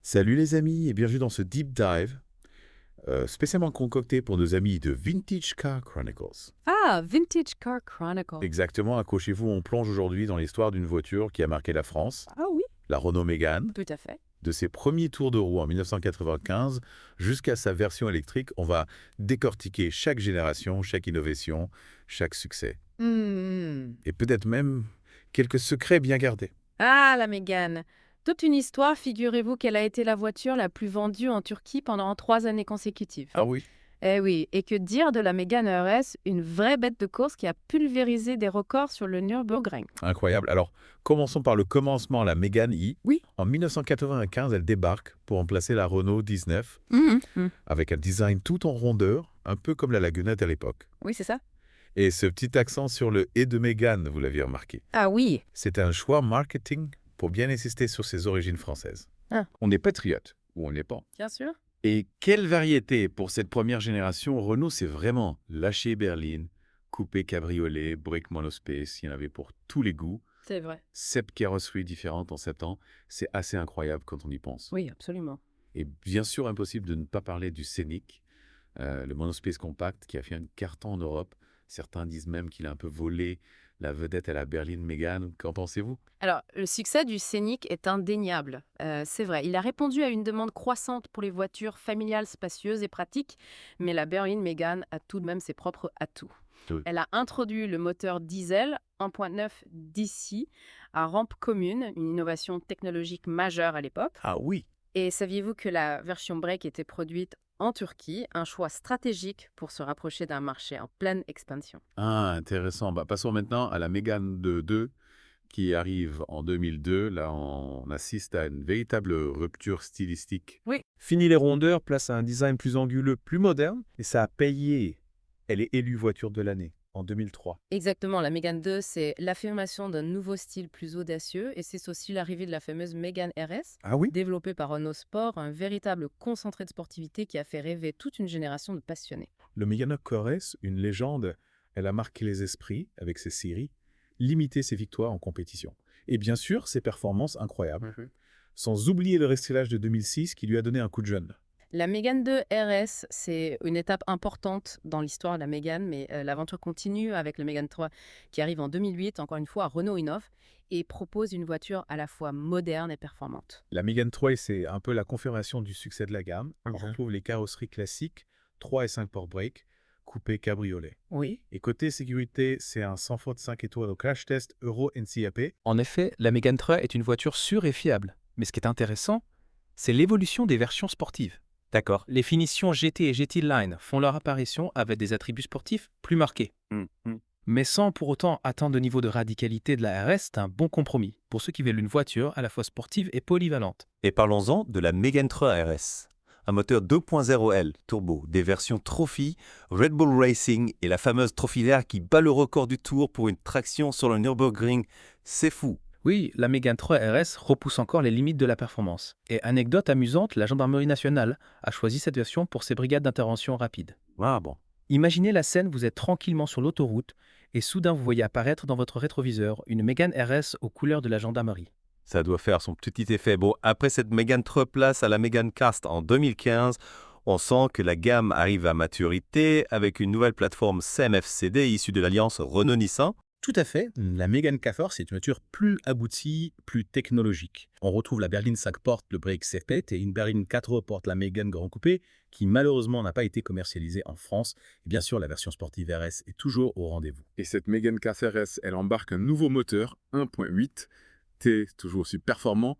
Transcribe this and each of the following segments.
Salut les amis et bienvenue dans ce deep dive spécialement concocté pour nos amis de Vintage Car Chronicles. Ah, Vintage Car Chronicle. Exactement, accrochez-vous, on plonge aujourd'hui dans l'histoire d'une voiture qui a marqué la France, Ah oui, la Renault Mégane. tout à fait. De ses premiers tours de roue en 1995 jusqu'à sa version électrique, on va décortiquer chaque génération, chaque innovation, chaque succès. Hmm. Et peut-être même quelques secrets bien gardés. Ah, la Mégane. Toute une histoire, figurez-vous qu'elle a été la voiture la plus vendue en Turquie pendant 3 années consécutives. Ah oui. Eh oui, et que dire de la Mégane RS, une vraie bête de course qui a pulvérisé des records sur le Nürburgring. Incroyable. Alors, commençons par le commencement, la Mégane I. Oui. En 1995, elle débarque pour remplacer la Renault 19 avec un design tout en rondeur, un peu comme la Lagunette à l'époque. Oui, c'est ça. Et ce petit accent sur le « et » de Mégane, vous l'aviez remarqué. Ah oui. C'est un choix marketing pour bien insister sur ses origines françaises. Ah. On est patriote, ou on l'est pas. Bien sûr. Et quelle variété pour cette première génération. Renault, c'est vraiment lâché berline, coupé cabriolet, brick monospace, il y en avait pour tous les goûts. C'est vrai. 7 carrosseries différentes en 7 ans, c'est assez incroyable quand on y pense. Oui, absolument. Et bien sûr, impossible de ne pas parler du Scénic, le monospace compact qui a fait un carton en Europe. Certains disent même qu'il a un peu volé la vedette à la berline Mégane. Qu'en pensez-vous? Alors, le succès du Scénic est indéniable. C'est vrai, il a répondu à une demande croissante pour les voitures familiales spacieuses et pratiques, mais la berline Mégane a tout de même ses propres atouts. Oui. Elle a introduit le moteur diesel 1.9 DC à rampe commune, une innovation technologique majeure à l'époque. Ah oui. Et saviez-vous que la version break était produite en Turquie, un choix stratégique pour se rapprocher d'un marché en pleine expansion. Ah, intéressant. Bah, passons maintenant à la Mégane 2 qui arrive en 2002. Là, on assiste à une véritable rupture stylistique. Oui. Fini les rondeurs, place à un design plus anguleux, plus moderne, et ça a payé. Elle est élue voiture de l'année en 2003. Exactement, la Mégane 2, c'est l'affirmation d'un nouveau style plus audacieux et c'est aussi l'arrivée de la fameuse Mégane RS, Ah oui? développée par Renault Sport, un véritable concentré de sportivité qui a fait rêver toute une génération de passionnés. Le Megane Corse, une légende, elle a marqué les esprits avec ses séries, limité ses victoires en compétition. Et bien sûr, ses performances incroyables. Sans oublier le restelage de 2006 qui lui a donné un coup de jeune. La Mégane 2 RS, c'est une étape importante dans l'histoire de la Mégane, mais l'aventure continue avec le Mégane 3 qui arrive en 2008, encore une fois, Renault innove et propose une voiture à la fois moderne et performante. La Megane 3, c'est un peu la confirmation du succès de la gamme. On retrouve les carrosseries classiques, 3 et 5 port-break, coupé cabriolet. Oui. Et côté sécurité, c'est un sans faute 5 étoiles au crash test Euro NCAP. En effet, la Megane 3 est une voiture sûre et fiable. Mais ce qui est intéressant, c'est l'évolution des versions sportives. D'accord, les finitions GT et GT Line font leur apparition avec des attributs sportifs plus marqués. Mais sans pour autant atteindre le niveau de radicalité de la RS, c'est un bon compromis pour ceux qui veulent une voiture à la fois sportive et polyvalente. Et parlons-en de la Mégane 3 RS. Un moteur 2.0 L turbo, des versions Trophy, Red Bull Racing et la fameuse Trophy Lair qui bat le record du tour pour une traction sur le Nürburgring. C'est fou. Oui, la Mégane 3 RS repousse encore les limites de la performance. Et anecdote amusante, la gendarmerie nationale a choisi cette version pour ses brigades d'intervention rapide. Ah bon. Imaginez la scène, vous êtes tranquillement sur l'autoroute et soudain vous voyez apparaître dans votre rétroviseur une Mégane RS aux couleurs de la gendarmerie. Ça doit faire son petit effet. Bon, après cette Mégane 3 place à la Mégane Cast en 2015, on sent que la gamme arrive à maturité avec une nouvelle plateforme CMF-CD issue de l'alliance Renault-Nissan. Tout à fait, la Mégane K-Force est une voiture plus aboutie, plus technologique. On retrouve la berline 5 portes, le break CFPET, et une berline 4 portes, la Mégane Grand Coupé, qui malheureusement n'a pas été commercialisée en France. Et bien sûr, la version sportive RS est toujours au rendez-vous. Et cette Mégane KRS, elle embarque un nouveau moteur 1.8 T, toujours aussi performant.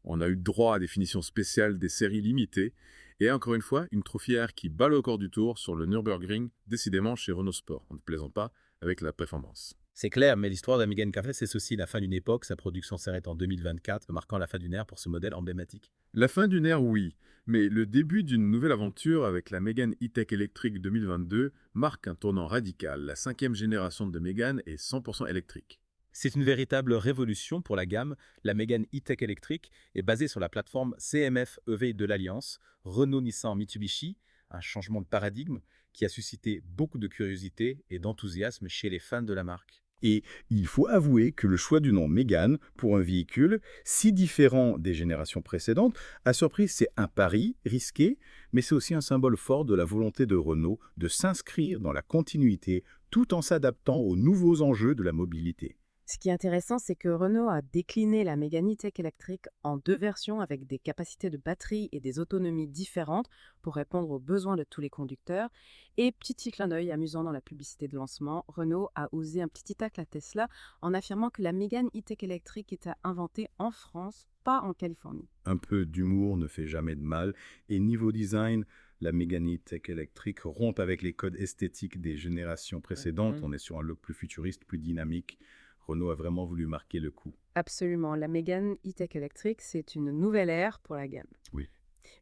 On a eu droit à des finitions spéciales des séries limitées. Et encore une fois, une trophière qui bat le record du tour sur le Nürburgring, décidément chez Renault Sport. On ne plaisante pas avec la performance. C'est clair, mais l'histoire de la Mégane K-Force, c'est aussi la fin d'une époque. Sa production s'arrête en 2024, marquant la fin d'une ère pour ce modèle emblématique. La fin d'une ère, oui, mais le début d'une nouvelle aventure avec la Mégane E-Tech électrique 2022 marque un tournant radical. La 5e génération de Mégane est 100% électrique. C'est une véritable révolution pour la gamme. La Mégane E-Tech électrique est basée sur la plateforme CMF EV de l'Alliance, Renault-Nissan-Mitsubishi, un changement de paradigme qui a suscité beaucoup de curiosité et d'enthousiasme chez les fans de la marque. Et il faut avouer que le choix du nom Mégane pour un véhicule si différent des générations précédentes a surpris. C'est un pari risqué, mais c'est aussi un symbole fort de la volonté de Renault de s'inscrire dans la continuité tout en s'adaptant aux nouveaux enjeux de la mobilité. Ce qui est intéressant, c'est que Renault a décliné la Mégane E-Tech électrique en 2 versions avec des capacités de batterie et des autonomies différentes pour répondre aux besoins de tous les conducteurs. Et petit clin d'œil amusant dans la publicité de lancement, Renault a osé un petit tacle à Tesla en affirmant que la Mégane E-Tech électrique était inventée en France, pas en Californie. Un peu d'humour ne fait jamais de mal, et niveau design, la Mégane E-Tech électrique rompt avec les codes esthétiques des générations précédentes. On est sur un look plus futuriste, plus dynamique. Renault a vraiment voulu marquer le coup. Absolument, la Mégane E-Tech électrique, c'est une nouvelle ère pour la gamme. Oui.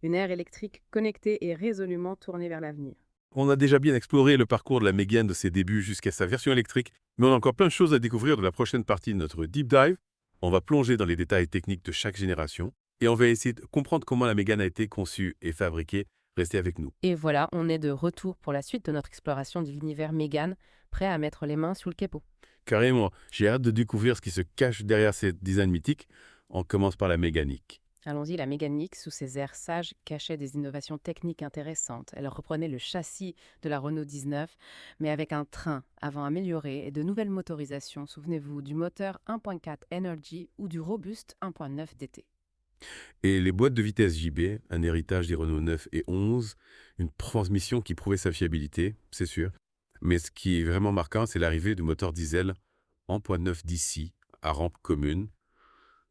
Une ère électrique connectée et résolument tournée vers l'avenir. On a déjà bien exploré le parcours de la Mégane de ses débuts jusqu'à sa version électrique, mais on a encore plein de choses à découvrir dans la prochaine partie de notre Deep Dive. On va plonger dans les détails techniques de chaque génération et on va essayer de comprendre comment la Mégane a été conçue et fabriquée. Restez avec nous. Et voilà, on est de retour pour la suite de notre exploration de l'univers Mégane, prêt à mettre les mains sous le capot. Carrément, j'ai hâte de découvrir ce qui se cache derrière ces designs mythiques. On commence par la mécanique. Allons-y, la Mégane, sous ses airs sages, cachait des innovations techniques intéressantes. Elle reprenait le châssis de la Renault 19, mais avec un train avant amélioré et de nouvelles motorisations. Souvenez-vous du moteur 1.4 Energy ou du robuste 1.9 DT. Et les boîtes de vitesse JB, un héritage des Renault 9 et 11, une transmission qui prouvait sa fiabilité, c'est sûr. Mais ce qui est vraiment marquant, c'est l'arrivée du moteur diesel 1.9 DC à rampe commune.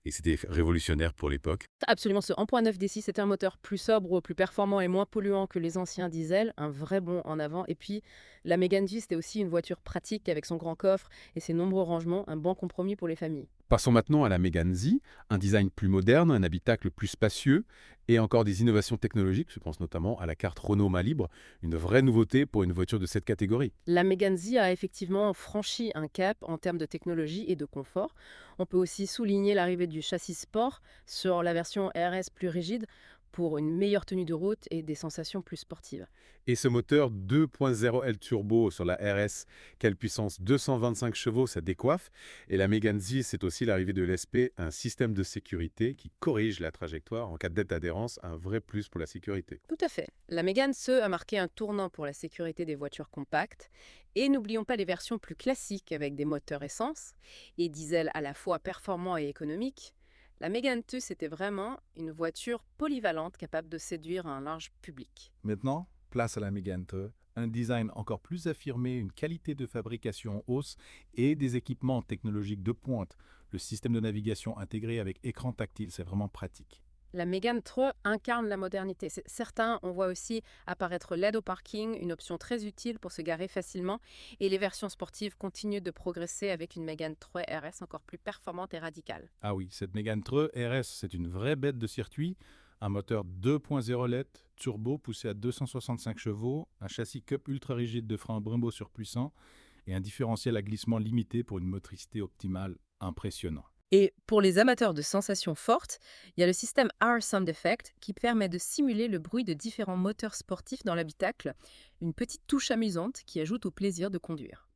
Et c'était révolutionnaire pour l'époque. Absolument, ce 1.9 D6, c'était un moteur plus sobre, plus performant et moins polluant que les anciens diesels, un vrai bond en avant. Et puis, la Mégane G, c'était aussi une voiture pratique avec son grand coffre et ses nombreux rangements, un bon compromis pour les familles. Passons maintenant à la Mégane Z, un design plus moderne, un habitacle plus spacieux et encore des innovations technologiques. Je pense notamment à la carte Renault Main Libre, une vraie nouveauté pour une voiture de cette catégorie. La Mégane Z a effectivement franchi un cap en termes de technologie et de confort. On peut aussi souligner l'arrivée du châssis sport sur la version RS plus rigide pour une meilleure tenue de route et des sensations plus sportives. Et ce moteur 2.0 L turbo sur la RS, quelle puissance, 225 chevaux, ça décoiffe. Et la Mégane Z, c'est aussi l'arrivée de l'ESP, un système de sécurité qui corrige la trajectoire en cas d'aide d'adhérence, un vrai plus pour la sécurité. Tout à fait. La Mégane E a marqué un tournant pour la sécurité des voitures compactes. Et n'oublions pas les versions plus classiques avec des moteurs essence et diesel à la fois performants et économiques. La Mégane E, c'était vraiment une voiture polyvalente capable de séduire un large public. Maintenant, place à la Mégane E, un design encore plus affirmé, une qualité de fabrication en hausse et des équipements technologiques de pointe. Le système de navigation intégré avec écran tactile, c'est vraiment pratique. La Mégane E incarne la modernité. Certains, on voit aussi apparaître l'aide au parking, une option très utile pour se garer facilement. Et les versions sportives continuent de progresser avec une Mégane E RS encore plus performante et radicale. Ah oui, cette Mégane E RS, c'est une vraie bête de circuit. Un moteur 2.0 LED turbo poussé à 265 chevaux, un châssis cup ultra rigide de frein Brembo surpuissant et un différentiel à glissement limité pour une motricité optimale impressionnant. Et pour les amateurs de sensations fortes, il y a le système R-Sound Effect qui permet de simuler le bruit de différents moteurs sportifs dans l'habitacle, une petite touche amusante qui ajoute au plaisir de conduire.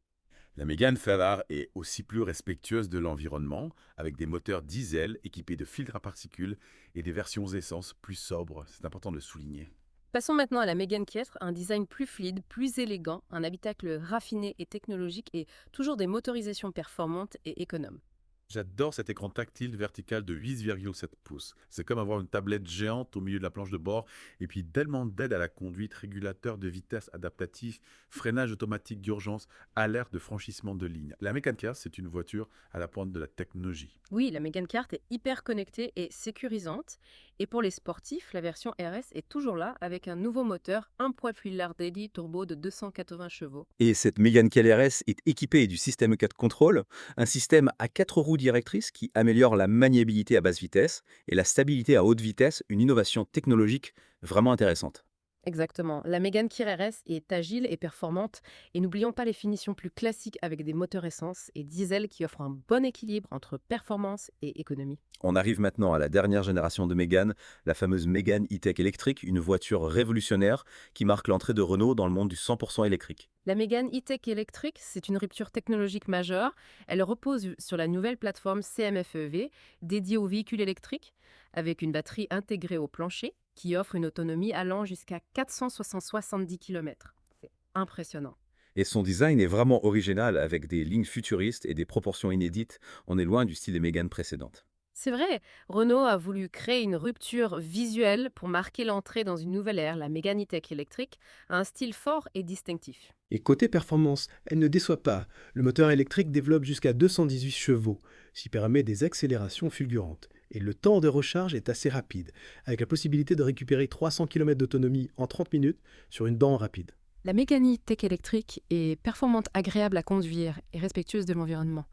La Mégane Ferrari est aussi plus respectueuse de l'environnement, avec des moteurs diesel équipés de filtres à particules et des versions essence plus sobres. C'est important de le souligner. Passons maintenant à la Mégane 4, un design plus fluide, plus élégant, un habitacle raffiné et technologique et toujours des motorisations performantes et économes. J'adore cet écran tactile vertical de 8,7 pouces. C'est comme avoir une tablette géante au milieu de la planche de bord et puis tellement d'aide à la conduite, régulateur de vitesse adaptatif, freinage automatique d'urgence, alerte de franchissement de ligne. La Mégane 4, c'est une voiture à la pointe de la technologie. Oui, la Mégane 4 est hyper connectée et sécurisante. Et pour les sportifs, la version RS est toujours là avec un nouveau moteur 1.8 Daily turbo de 280 chevaux. Et cette Mégane KLRS est équipée du système 4 Control, un système à 4 roues directrices qui améliore la maniabilité à basse vitesse et la stabilité à haute vitesse, une innovation technologique vraiment intéressante. Exactement. La Mégane Kir RS est agile et performante, et n'oublions pas les finitions plus classiques avec des moteurs essence et diesel qui offrent un bon équilibre entre performance et économie. On arrive maintenant à la dernière génération de Mégane, la fameuse Mégane E-Tech électrique, une voiture révolutionnaire qui marque l'entrée de Renault dans le monde du 100% électrique. La Mégane E-Tech électrique, c'est une rupture technologique majeure. Elle repose sur la nouvelle plateforme CMF-EV dédiée aux véhicules électriques, avec une batterie intégrée au plancher qui offre une autonomie allant jusqu'à 470 km. C'est impressionnant. Et son design est vraiment original avec des lignes futuristes et des proportions inédites. On est loin du style des Mégane précédentes. C'est vrai, Renault a voulu créer une rupture visuelle pour marquer l'entrée dans une nouvelle ère. La Mégane E-Tech électrique a un style fort et distinctif. Et côté performance, elle ne déçoit pas. Le moteur électrique développe jusqu'à 218 chevaux, ce qui permet des accélérations fulgurantes. Et le temps de recharge est assez rapide, avec la possibilité de récupérer 300 km d'autonomie en 30 minutes sur une bande rapide. La Mégane E-Tech électrique est performante, agréable à conduire et respectueuse de l'environnement.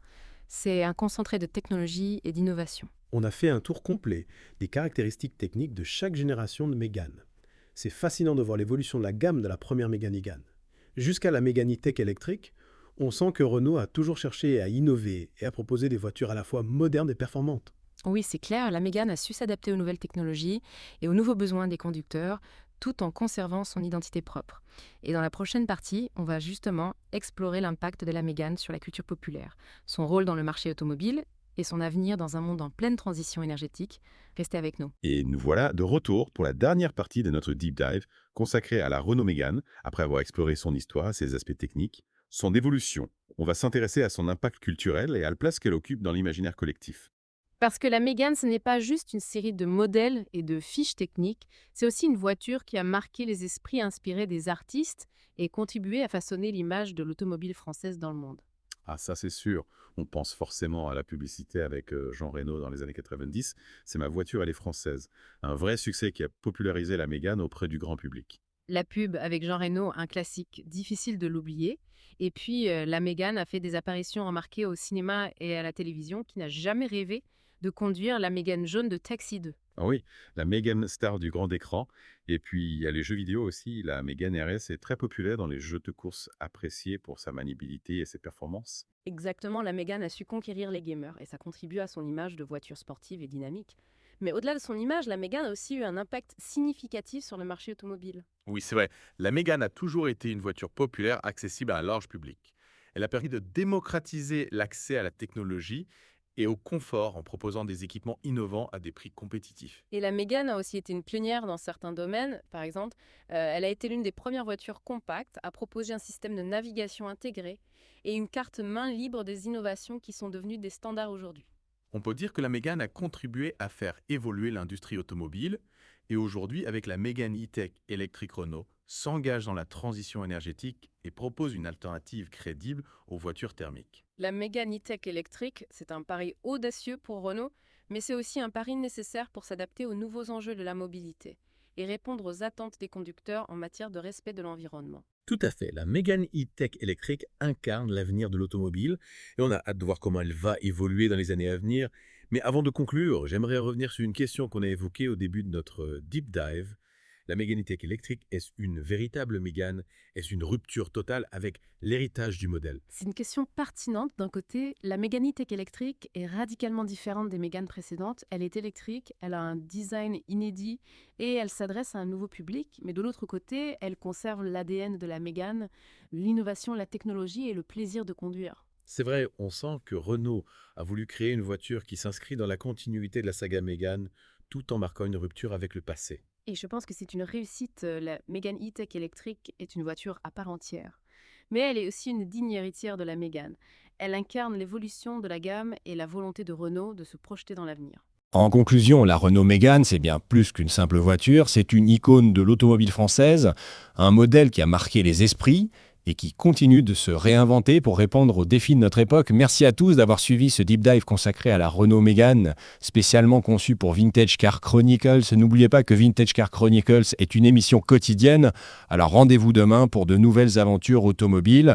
C'est un concentré de technologie et d'innovation. On a fait un tour complet des caractéristiques techniques de chaque génération de Mégane. C'est fascinant de voir l'évolution de la gamme de la première Mégane E-GAN. Jusqu'à la Mégane E-Tech électrique, on sent que Renault a toujours cherché à innover et à proposer des voitures à la fois modernes et performantes. Oui, c'est clair, la Mégane a su s'adapter aux nouvelles technologies et aux nouveaux besoins des conducteurs, tout en conservant son identité propre. Et dans la prochaine partie, on va justement explorer l'impact de la Mégane sur la culture populaire, son rôle dans le marché automobile et son avenir dans un monde en pleine transition énergétique. Restez avec nous. Et nous voilà de retour pour la dernière partie de notre deep dive consacrée à la Renault Mégane, après avoir exploré son histoire, ses aspects techniques, son évolution. On va s'intéresser à son impact culturel et à la place qu'elle occupe dans l'imaginaire collectif. Parce que la Mégane, ce n'est pas juste une série de modèles et de fiches techniques, c'est aussi une voiture qui a marqué les esprits, inspiré des artistes et contribué à façonner l'image de l'automobile française dans le monde. Ah, ça c'est sûr. On pense forcément à la publicité avec Jean Reno dans les années 90. C'est ma voiture, elle est française. Un vrai succès qui a popularisé la Mégane auprès du grand public. La pub avec Jean Reno, un classique difficile de l'oublier. Et puis, la Mégane a fait des apparitions remarquées au cinéma et à la télévision. Qui n'a jamais rêvé de conduire la Mégane jaune de Taxi 2? Ah oui, la Mégane star du grand écran. Et puis, il y a les jeux vidéo aussi. La Mégane RS est très populaire dans les jeux de course, appréciée pour sa maniabilité et ses performances. Exactement, la Mégane a su conquérir les gamers et ça contribue à son image de voiture sportive et dynamique. Mais au-delà de son image, la Mégane a aussi eu un impact significatif sur le marché automobile. Oui, c'est vrai. La Mégane a toujours été une voiture populaire accessible à un large public. Elle a permis de démocratiser l'accès à la technologie et au confort en proposant des équipements innovants à des prix compétitifs. Et la Mégane a aussi été une pionnière dans certains domaines. Par exemple, elle a été l'une des premières voitures compactes à proposer un système de navigation intégré et une carte main libre des innovations qui sont devenues des standards aujourd'hui. On peut dire que la Mégane a contribué à faire évoluer l'industrie automobile et aujourd'hui, avec la Mégane E-Tech électrique Renault, s'engage dans la transition énergétique et propose une alternative crédible aux voitures thermiques. La Mégane E-Tech électrique, c'est un pari audacieux pour Renault, mais c'est aussi un pari nécessaire pour s'adapter aux nouveaux enjeux de la mobilité et répondre aux attentes des conducteurs en matière de respect de l'environnement. Tout à fait, la Mégane E-Tech électrique incarne l'avenir de l'automobile et on a hâte de voir comment elle va évoluer dans les années à venir. Mais avant de conclure, j'aimerais revenir sur une question qu'on a évoquée au début de notre deep dive. La Mégane E-Tech électrique, est-ce une véritable Mégane? Est-ce une rupture totale avec l'héritage du modèle? C'est une question pertinente. D'un côté, la Mégane E-Tech électrique est radicalement différente des Méganes précédentes. Elle est électrique, elle a un design inédit et elle s'adresse à un nouveau public. Mais de l'autre côté, elle conserve l'ADN de la Mégane, l'innovation, la technologie et le plaisir de conduire. C'est vrai, on sent que Renault a voulu créer une voiture qui s'inscrit dans la continuité de la saga Mégane, tout en marquant une rupture avec le passé. Et je pense que c'est une réussite. La Mégane E-Tech électrique est une voiture à part entière. Mais elle est aussi une digne héritière de la Mégane. Elle incarne l'évolution de la gamme et la volonté de Renault de se projeter dans l'avenir. En conclusion, la Renault Mégane, c'est bien plus qu'une simple voiture, c'est une icône de l'automobile française, un modèle qui a marqué les esprits et qui continue de se réinventer pour répondre aux défis de notre époque. Merci à tous d'avoir suivi ce deep dive consacré à la Renault Mégane, spécialement conçu pour Vintage Car Chronicles. N'oubliez pas que Vintage Car Chronicles est une émission quotidienne, alors rendez-vous demain pour de nouvelles aventures automobiles.